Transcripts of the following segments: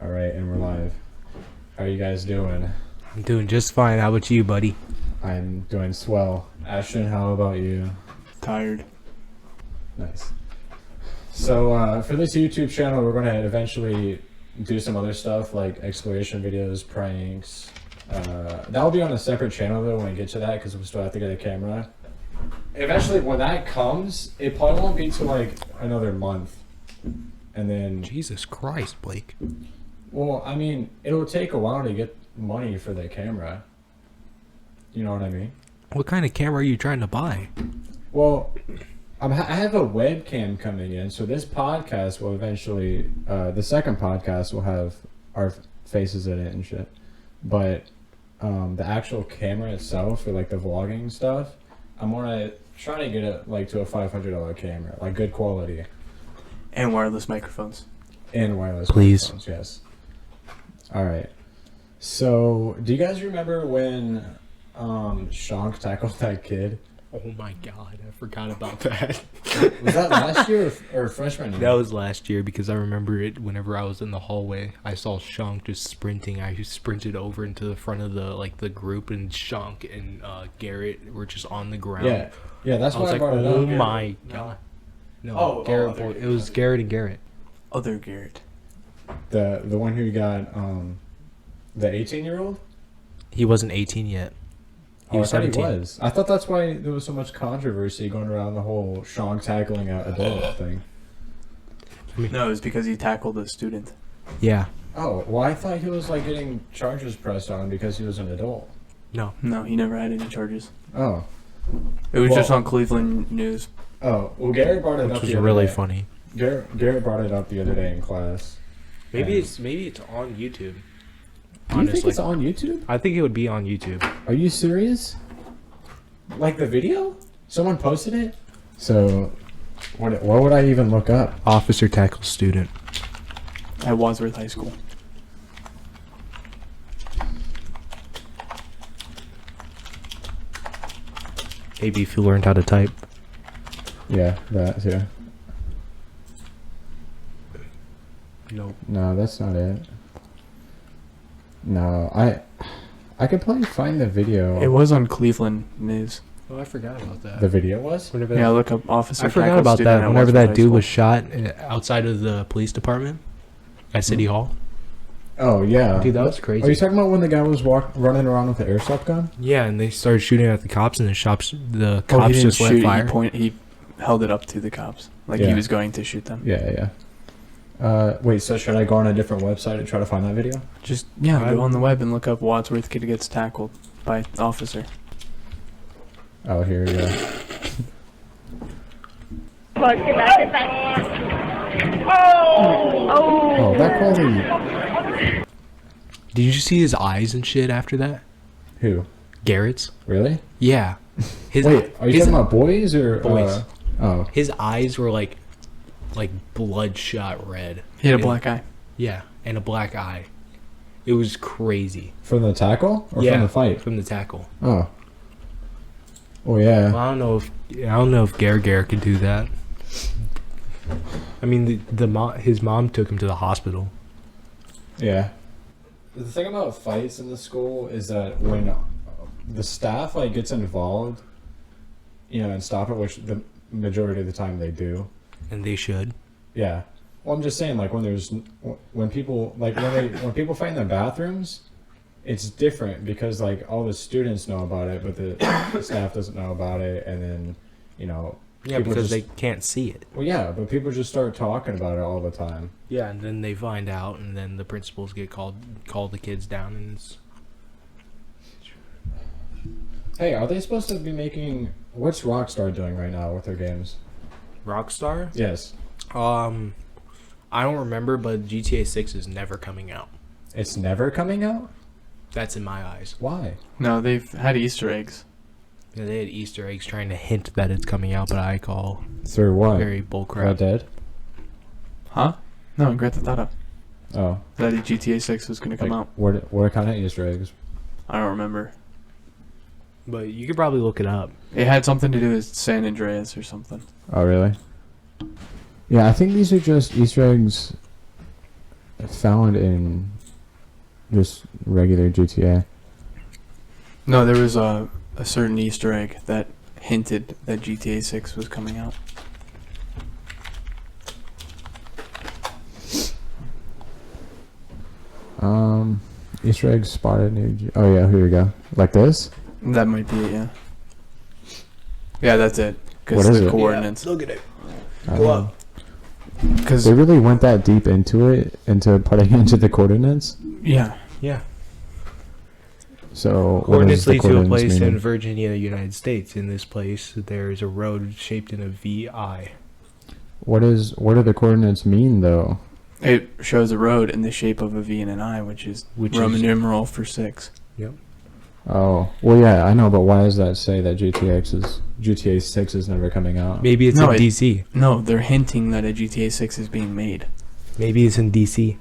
All right, and we're live. How are you guys doing? I'm doing just fine. How about you, buddy? I'm doing swell. Ashton, how about you? Tired. Nice. So for this YouTube channel, we're going to eventually do some other stuff like exploration videos, pranks. That'll be on a separate channel though when we get to that because we still have to get a camera. Eventually, when that comes, it probably won't be till like another month. And then, Jesus Christ, Blake. well, I mean, it'll take a while to get money for the camera. You know what I mean? What kind of camera are you trying to buy? Well, I have a webcam coming in, so this podcast will eventually, the second podcast will have our faces in it and shit. But the actual camera itself, for like the vlogging stuff, I'm gonna try to get it like to a $500 camera, like good quality And wireless microphones. and wireless. Please. microphones, yes. All right. So, do you guys remember when Shank tackled that kid? Oh my god, I forgot about that. Was that last year or freshman year? That was last year because I remember it whenever I was in the hallway. I saw Shank just sprinting. I just sprinted over into the front of the group, and Shank and Garrett were just on the ground. Yeah, yeah, that's I why was I like, brought it oh up. my god. No, Oh, Garrett. other It was Garrett and Garrett. Other Garrett. The one who got the 18-year-old. He wasn't 18 yet. He Oh, was I thought 17. he was. I thought that's why there was so much controversy going around the whole Sean tackling an adult thing. No, it was because he tackled a student. Yeah. Oh, well, I thought he was like getting charges pressed on him because he was an adult. No. No, he never had any charges. Oh, It was just Well- on Cleveland News. oh. Well, Garrett brought it Which up was the other really day. funny. Garrett brought it up the other day in class. Maybe Yeah. it's on YouTube. Do you think Honestly. it's on YouTube? I think it would be on YouTube. Are you serious? Like the video? Someone posted it? So, what would I even look up? Officer tackles student. At Wadsworth High School. Maybe if you learned how to type. Yeah, that too. Nope. No, that's not it. No, I could probably find the video. It was on Cleveland News. Oh, I forgot about that. The video was? Whenever Yeah, look up officer. I forgot tackled about student that. at Whenever Wadsworth that High dude School. was shot outside of the police department at City Hall. Oh yeah. Dude, that was Are you crazy. talking about when the guy was running around with the airsoft gun? Yeah, and they started shooting at the cops, and the Oh, cops he didn't just let shoot. fire. He held it up to the cops, like Yeah. he was going to shoot them. Yeah. Wait, so should I go on a different website and try to find that video? Just go on the web and look up Wadsworth kid gets tackled by officer. Oh, here we go. Look, get back, get back. Oh! Oh, that quality. Did you see his eyes and shit after that? Who? Garrett's? Really? Yeah. His Wait, are you his, talking about boys or Boys. Oh, his eyes were like bloodshot red. He had a And- black eye. Yeah, and a black eye. It was crazy. from the tackle or yeah, from the fight? From the tackle. Oh. Oh yeah. Well, I don't know if Garrett could do that. I mean, his mom took him to the hospital. Yeah. The thing about fights in the school is that when the staff like gets involved, and stop it, which the majority of the time they do. And they should. Yeah. Well, I'm just saying, like when people when people fight in their bathrooms, it's different because like all the students know about it, but the staff doesn't know about it, and then Yeah, people because just- they can't see it. well, yeah, but people just start talking about it all the time. Yeah, and then they find out, and then the principals get call the kids down, and it's... Hey, are they supposed to be making? What's Rockstar doing right now with their games? Rockstar? Yes, I don't remember, but GTA 6 is never coming out. it's never coming out. That's in my eyes. Why? No, they've had Easter eggs. Yeah, they had Easter eggs trying to hint that it's coming out, but I call Through what? very Red bullcrap. Dead. Huh? No, Grand Theft Auto. Oh, That GTA 6 was going to come like, out. what kind of Easter eggs? I don't remember. But you could probably look it up. It had something to do with San Andreas or something. Oh, really? Yeah, I think these are just Easter eggs found in just regular GTA? No, there was a certain Easter egg that hinted that GTA 6 was coming out. Easter egg spotted near. Oh yeah, here we go. Like this? That might be it, yeah. Yeah, that's it. What Because is the it? coordinates. Look at it. Go up. Because They really went that deep into it, into putting into the coordinates. yeah, Yeah. So what Coordinates is the lead to a coordinates place in meaning? Virginia, United States. In this place, there is a road shaped in a VI. What are the coordinates mean though? it shows a road in the shape of a V and an I, which is Which Roman is- numeral for 6. Oh, well, yeah, I know, but why does that say that GTA 6 is never coming out? Maybe it's No, in it- DC. No, they're hinting that a GTA 6 is being made. Maybe it's in DC.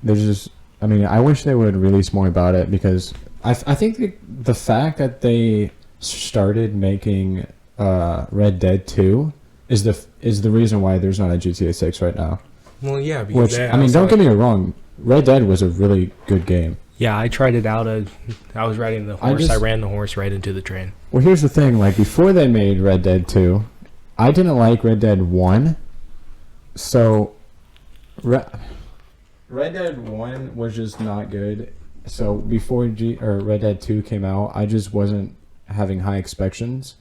There's just, I mean, I wish they would release more about it because I think the fact that they started making Red Dead 2 is the reason why there's not a GTA 6 right now. Well, yeah. Because Which, I mean, don't get me wrong, Red Dead was a really good game. Yeah, I tried it out. I was riding the horse. I just- ran the horse right into the train. Well, here's the thing, like, before they made Red Dead 2, I didn't like Red Dead 1, so Red Dead 1 was just not good. So before Red Dead 2 came out, I just wasn't having high expectations,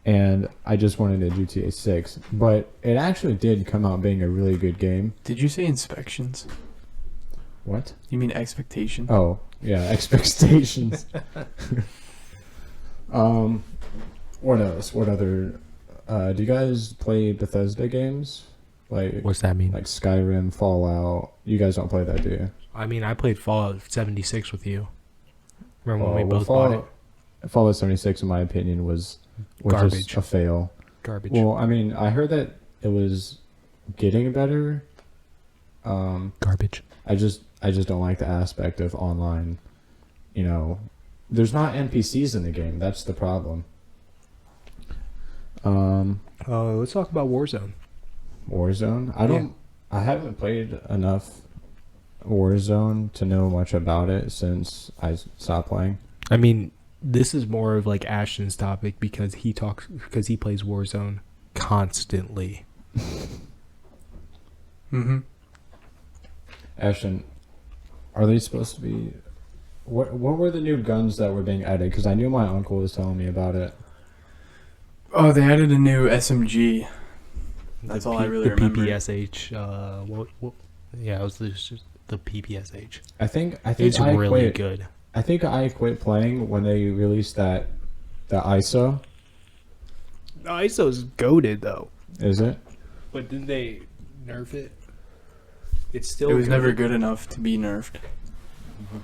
and I just wanted a GTA 6. But it actually did come out being a really good game. Did you say inspections? What? You mean expectation? Oh, yeah, expectations. What else? What other? Do you guys play Bethesda games? What's that mean? Like Skyrim, Fallout. You guys don't play that, do you? I mean, I played Fallout 76 with you. Remember when Oh, we well, both bought it? Fallout 76, in my opinion, was Garbage. just a fail. Garbage. Well, I mean, I heard that it was getting better. Garbage. I just don't like the aspect of online. You know, there's not NPCs in the game. That's the problem. Let's talk about Warzone. Warzone. I haven't played enough Warzone to know much about it since I stopped playing. I mean, this is more of like Ashton's topic because he plays Warzone constantly. Mm-hmm. Ashton, are they supposed to be? What were the new guns that were being added? Because I knew my uncle was telling me about it. Oh, they added a new SMG. That's all I really remember. The PPSH. What? Yeah, it was just the PPSH. I think It's I really quit. good. I think I quit playing when they released the ISO. The ISO's goated though. Is it? But didn't they nerf it? It's still. It was never good enough to be nerfed.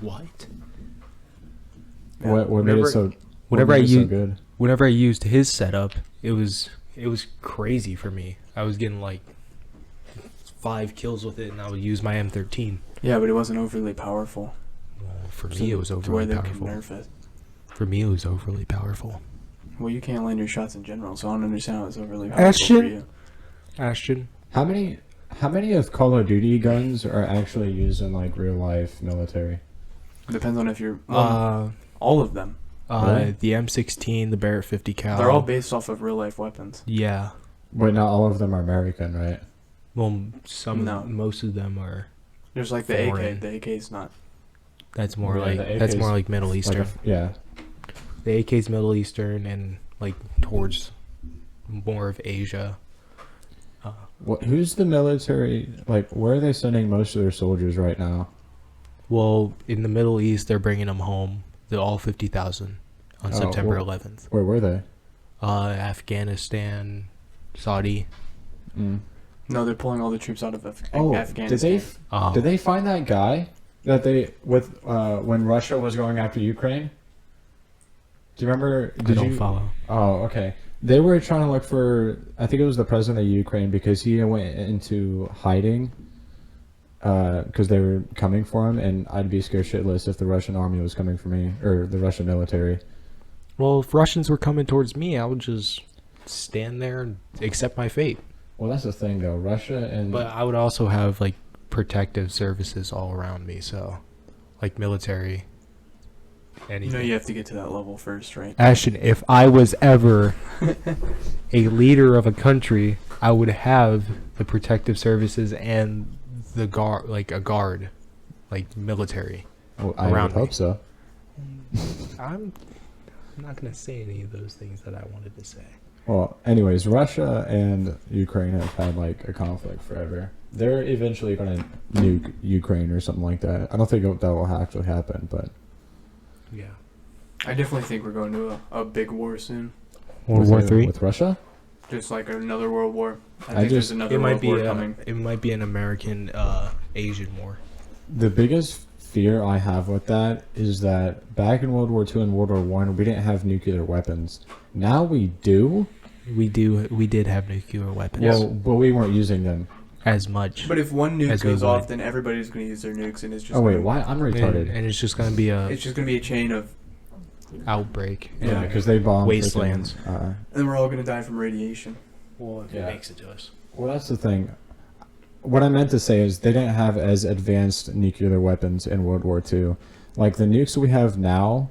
What? Yeah. What made Whenever- it so? whenever what I made it so use- good? Whenever I used his setup, it was crazy for me. I was getting like 5 kills with it, and I would use my M13. Yeah, but it wasn't overly powerful. Well, for me, it was to where overly they could powerful. nerf it. For me, it was overly powerful. Well, you can't land your shots in general, so I don't understand how it's overly powerful Ashton? for you. Ashton, How many of Call of Duty guns are actually used in like real life military? Depends on if you're all of them. Really? the M16, the Barrett 50 cal. They're all based off of real life weapons. Yeah. But not all of them are American, right? Well, No. most of them are. There's like the Foreign. AK. The AK's not. That's more Yeah, like the that's AK's more like Middle Eastern. Yeah. The AK's Middle Eastern and like towards more of Asia. Who's the military? Like, where are they sending most of their soldiers right now? Well, in the Middle East, they're bringing them home. The all 50,000 on Oh, September well- 11th. Where were they? Afghanistan, Saudi. No, they're pulling all the troops out of Oh, Afghanistan. did they find that guy that they when Russia was going after Ukraine? Do you remember? I don't follow. Oh, okay. They were trying to look for, I think it was the president of Ukraine, because he went into hiding because they were coming for him, and I'd be scared shitless if the Russian army was coming for me, or the Russian military. Well, if Russians were coming towards me, I would just stand there and accept my fate. Well, that's the thing though. Russia and But I would also have like protective services all around me, so like military. Anything. You have to get to that level first, right? Ashton, if I was ever a leader of a country, I would have the protective services and the guard, like a guard, like military. well, I around would hope me. so. I'm not gonna say any of those things that I wanted to say. Well, anyways, Russia and Ukraine have had like a conflict forever. They're eventually going to nuke Ukraine or something like that. I don't think that will actually happen, but Yeah. I definitely think we're going to a big war soon. World War with- Three. with Russia. Just like another world war. I think there's just- another It might world be war a, coming. it might be an American Asian war. The biggest fear I have with that is that back in World War II and World War One, we didn't have nuclear weapons. Now we do. We did have nuclear weapons Well, but we weren't using them. as much. But if one nuke As we goes would. off, then everybody's going to use their nukes, and it's just Oh wait, gonna- why? I'm and, retarded. and it's just gonna be a It's just going to be a chain of, outbreak. Yeah, because they bombed Wastelands. freaking, and we're all going to die from radiation. Well, if Yeah. it makes it to us. well, that's the thing. What I meant to say is they didn't have as advanced nuclear weapons in World War II. Like the nukes we have now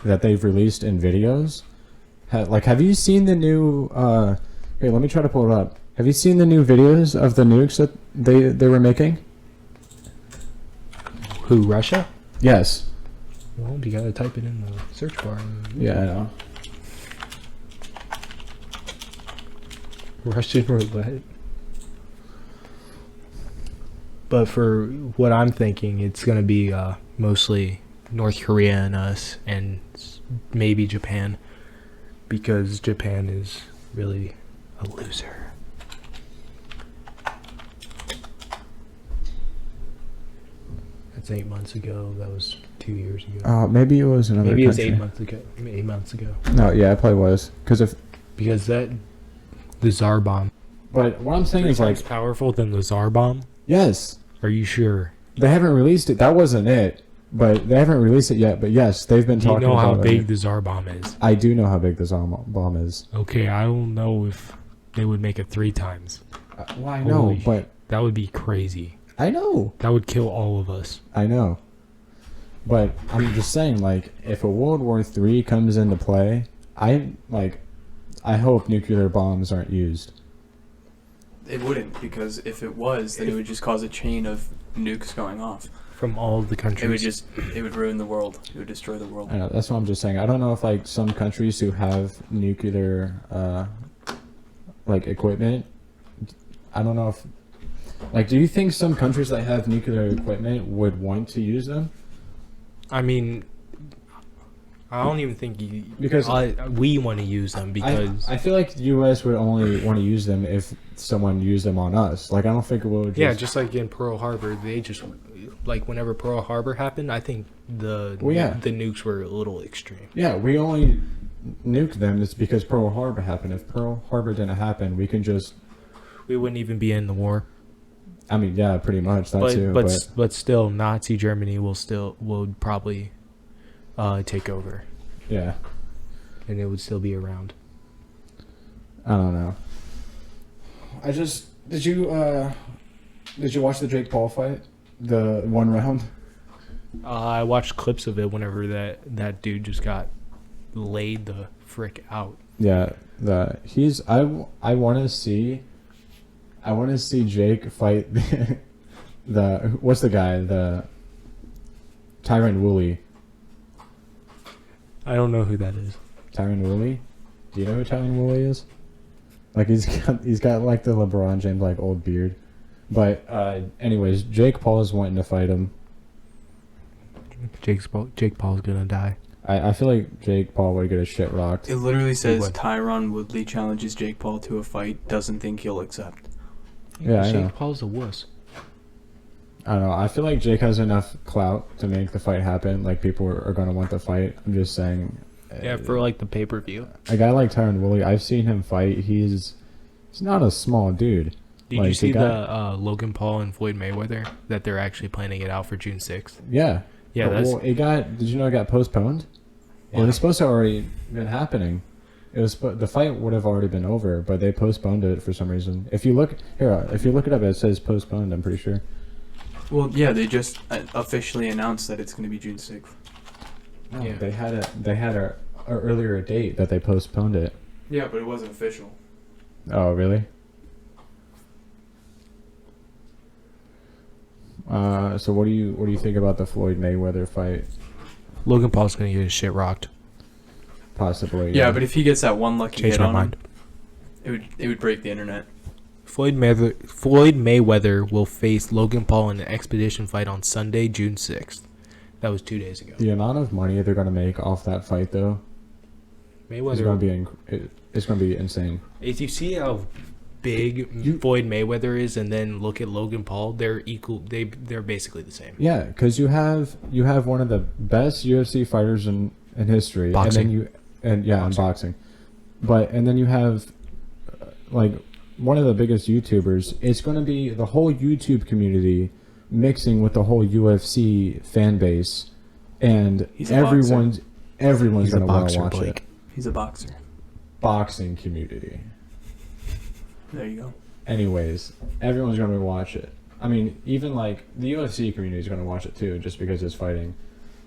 that they've released in videos. Have you seen the new? Here, let me try to pull it up. Have you seen the new videos of the nukes that they were making? Who? Russia? Yes. Well, you gotta type it in the search bar. Yeah, I know. Russian roulette. But for what I'm thinking, it's gonna be mostly North Korea and us, and maybe Japan, because Japan is really a loser. That's 8 months ago. That was 2 years ago. Maybe it was another. Maybe it was country. 8 months ago. 8 months ago. No, yeah, it probably was. Because if. Because the Tsar bomb. But what I'm saying is like, powerful than the Tsar bomb. yes, Are you sure? they haven't released it. That wasn't it. But they haven't released it yet. But yes, they've been Do you talking know how about big it. the Tsar bomb is? I do know how big this bomb is. Okay, I don't know if they would make it 3 times. Well, I know, Holy but That would be crazy. I know. That would kill all of us. I know. But I'm just saying, like, if a World War III comes into play, I hope nuclear bombs aren't used. It wouldn't, because if it was, then it would just cause a chain of nukes going off. From all of the countries. It would ruin the world. It would destroy the world. I know, that's what I'm just saying. I don't know if, like, some countries who have nuclear, equipment, I don't know if, like, do you think some countries that have nuclear equipment would want to use them? I mean, I don't even think Because we want to use them because I feel like the U.S. would only want to use them if someone used them on us. Like, I don't think it would just... yeah, just like in Pearl Harbor, they just like whenever Pearl Harbor happened, I think the the nukes were a little extreme. Yeah, we only nuked them is because Pearl Harbor happened. If Pearl Harbor didn't happen, we can just... We wouldn't even be in the war. I mean, yeah, pretty much that too. But still, Nazi Germany would probably take over, Yeah, and it would still be around. I don't know. Did you watch the Jake Paul fight? The 1 round? I watched clips of it whenever that dude just got laid the frick out. Yeah, I want to see Jake fight what's the guy, the Tyron Wooley. I don't know who that is. Tyron Wooley? Do you know who Tyron Wooley is? Like he's got like the LeBron James like old beard. But anyways, Jake Paul is wanting to fight him. Jake Paul's gonna die. I feel like Jake Paul would get his shit rocked. It literally says would. Tyron Woodley challenges Jake Paul to a fight, doesn't think he'll accept. Yeah, I know. Jake Paul's a wuss. I don't know. I feel like Jake has enough clout to make the fight happen. Like people are going to want the fight. I'm just saying. Yeah, for like the pay-per-view. A guy like Tyron Wooley, I've seen him fight. He's not a small dude. Did Like, you see the guy- the Logan Paul and Floyd Mayweather that they're actually planning it out for June 6th? Yeah. Yeah, But, that's well, did you know it got postponed? It Why? was supposed to already been happening. It was the fight would have already been over, but they postponed it for some reason. If you look here, if you look it up, it says postponed. I'm pretty sure. Well, yeah, they just officially announced that it's going to be June 6th. No, Yeah. they had a earlier date that they postponed it. Yeah, but it wasn't official. Oh, really? So what do you think about the Floyd Mayweather fight? Logan Paul's gonna get his shit rocked. Possibly. Yeah, but if he gets that one lucky Change hit my on mind. him, it would break the internet. Floyd Mayweather will face Logan Paul in an expedition fight on Sunday, June 6th. That was 2 days ago. The amount of money they're gonna make off that fight, though, is Mayweather. gonna be it's gonna be insane. If you see how big Floyd Mayweather is, and then look at Logan Paul, they're equal. They're basically the same. Yeah, because you have one of the best UFC fighters in history, Boxing. and then in boxing, and then you have like one of the biggest YouTubers. It's going to be the whole YouTube community mixing with the whole UFC fan base, and He's a everyone's He's a going to want boxer, to watch Blake. it. He's a boxer. Boxing community. There you go. Anyways, everyone's going to watch it. I mean, even like the UFC community is going to watch it too, just because it's fighting.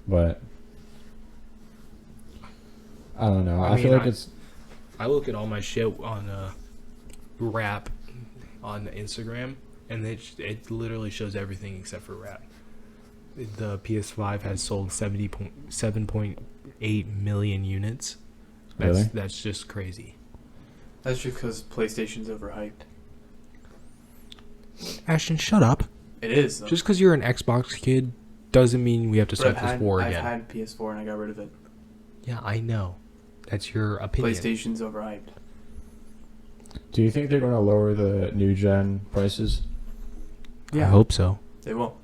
But I don't know. I feel like it's. I look at all my shit on rap on Instagram, and it literally shows everything except for rap. The PS5 has sold 7.8 million units. Really? That's just crazy. That's just because PlayStation's overhyped. Ashton, shut up. It is. Though. Just because you're an Xbox kid doesn't mean we have to But start this war I've again. had PS4 and I got rid of it. Yeah, I know. That's your opinion. PlayStation's overhyped. Do you think they're going to lower the new gen prices? I hope so. They will.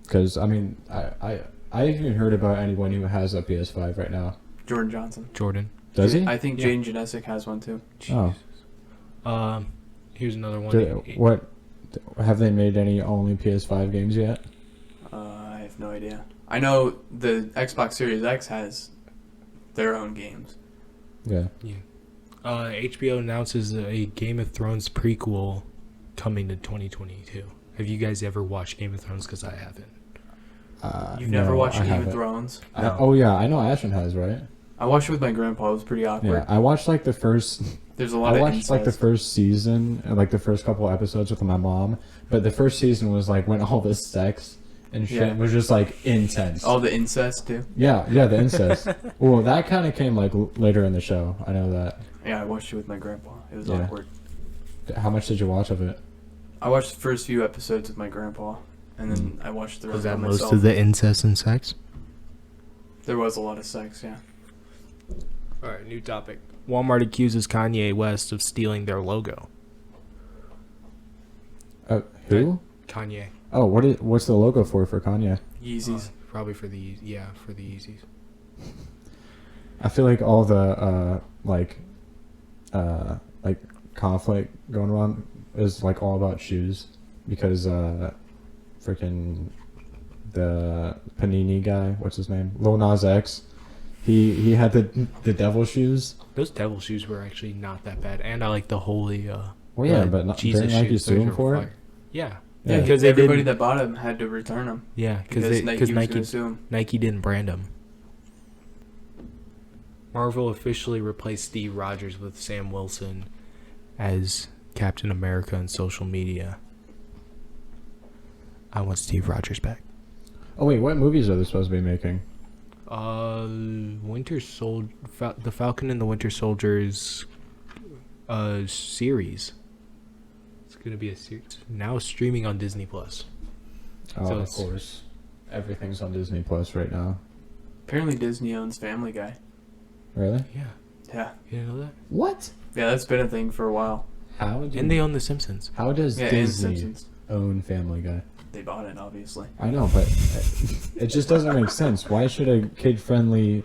Because I mean, I haven't even heard about anyone who has a PS5 right now. Jordan Johnson. Jordan. Does he? I think Yeah. Jane Janesic has one too. Oh, Here's another one. what? Have they made any only PS5 games yet? I have no idea. I know the Xbox Series X has their own games. Yeah. HBO announces a Game of Thrones prequel coming to 2022. Have you guys ever watched Game of Thrones? Because I haven't. You've never watched I Game haven't. of Thrones? No. Oh yeah, I know Ashton has, right? I watched it with my grandpa. It was pretty awkward. Yeah, I watched like the first. There's a lot I of watched like the incest. first season, and like the first couple episodes with my mom. But the first season was like when all this sex and shit Yeah. was just like intense. All the incest too. Yeah, the incest. Well, that kind of came like later in the show. I know that. Yeah, I watched it with my grandpa. It was Yeah. awkward. How much did you watch of it? I watched the first few episodes with my grandpa, and then I watched the rest Was that by most myself. of the incest and sex? There was a lot of sex, yeah. All right, new topic. Walmart accuses Kanye West of stealing their logo. Who? Kanye. Oh, what's the logo for Kanye? Yeezys. Probably for the Yeezys. I feel like all the like conflict going on is like all about shoes because freaking the Panini guy, what's his name, Lil Nas X, he had the devil shoes. Those devil shoes were actually not that bad, and I like the holy. Well, yeah, but not, Jesus didn't Nike shoes. sue Those him were for it? fire. Yeah. Yeah. Because they everybody didn't- that bought them had to return them. Yeah, Because Nike was going Nike to sue them. Nike didn't brand them. Marvel officially replaced Steve Rogers with Sam Wilson as Captain America on social media. I want Steve Rogers back. Oh wait, what movies are they supposed to be making? Winter Soldier, the Falcon and the Winter Soldier's series. It's gonna be a series now streaming on Disney Plus. Oh, So of it's- course, everything's on Disney Plus right now. Apparently Disney owns Family Guy. Really? Yeah, Yeah. you didn't know that? What? Yeah, that's been a thing for a while. And they own The Simpsons. How does Yeah, and Disney Simpsons. own Family Guy? They bought it, obviously. I know, but it just doesn't make sense. Why should a kid-friendly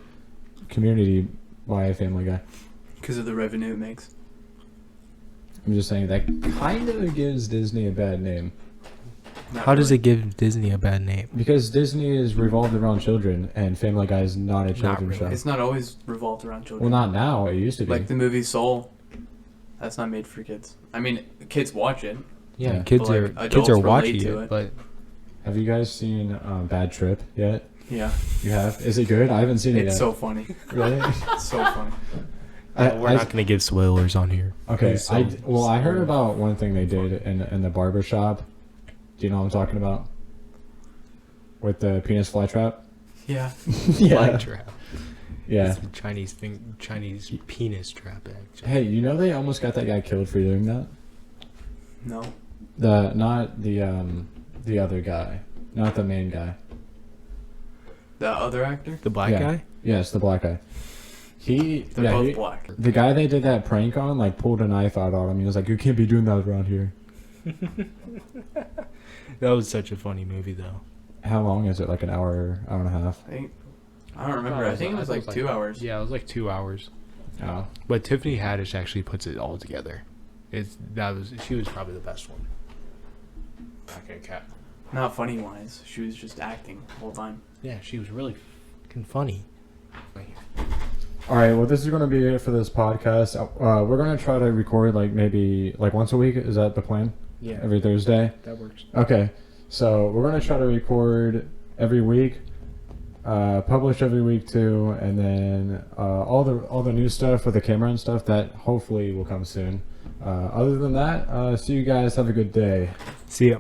community buy a Family Guy? Because of the revenue it makes. I'm just saying that kind of gives Disney a bad name. Not How does really. it give Disney a bad name? Because Disney is revolved around children, and Family Guy is not a children's really. show. It's not always revolved around Well, children. not now. It used to be. Like the movie Soul. That's not made for kids. I mean, kids watch it. Yeah, Yeah. kids But, are like, kids adults are relate watching to it, it. but Have you guys seen Bad Trip yet? Yeah. You have? Is it good? I haven't seen it It's yet. so funny. Really? It's so funny. we're not gonna give spoilers on here. Okay. It's I so- I heard about one thing they did in the barber shop. Do you know what I'm talking about? With the penis fly trap. Yeah. Fly trap. Yeah. It's the Chinese penis trap. Actually, Hey, you know they almost got that guy killed for doing that? No. Not the other guy, not the main guy. The other actor? the black Yeah. guy. Yes, the black guy. They're both black. The guy they did that prank on, like, pulled a knife out on him. He was like, "You can't be doing that around here." That was such a funny movie, though. How long is it? Like an hour, hour and a half? I don't remember. I think it was like 2 hours. Yeah, it was like 2 hours. Oh. But Tiffany Haddish actually puts it all together. She was probably the best one. Okay, cat. Not funny wise. She was just acting the whole time. Yeah, she was really fucking funny. All right. Well, this is going to be it for this podcast. We're going to try to record like maybe like once a week. Is that the plan? Yeah, Every Thursday. that works. Okay. So we're going to try to record every week, publish every week too, and then all the new stuff with the camera and stuff that hopefully will come soon. Other than that, see you guys. Have a good day. See ya.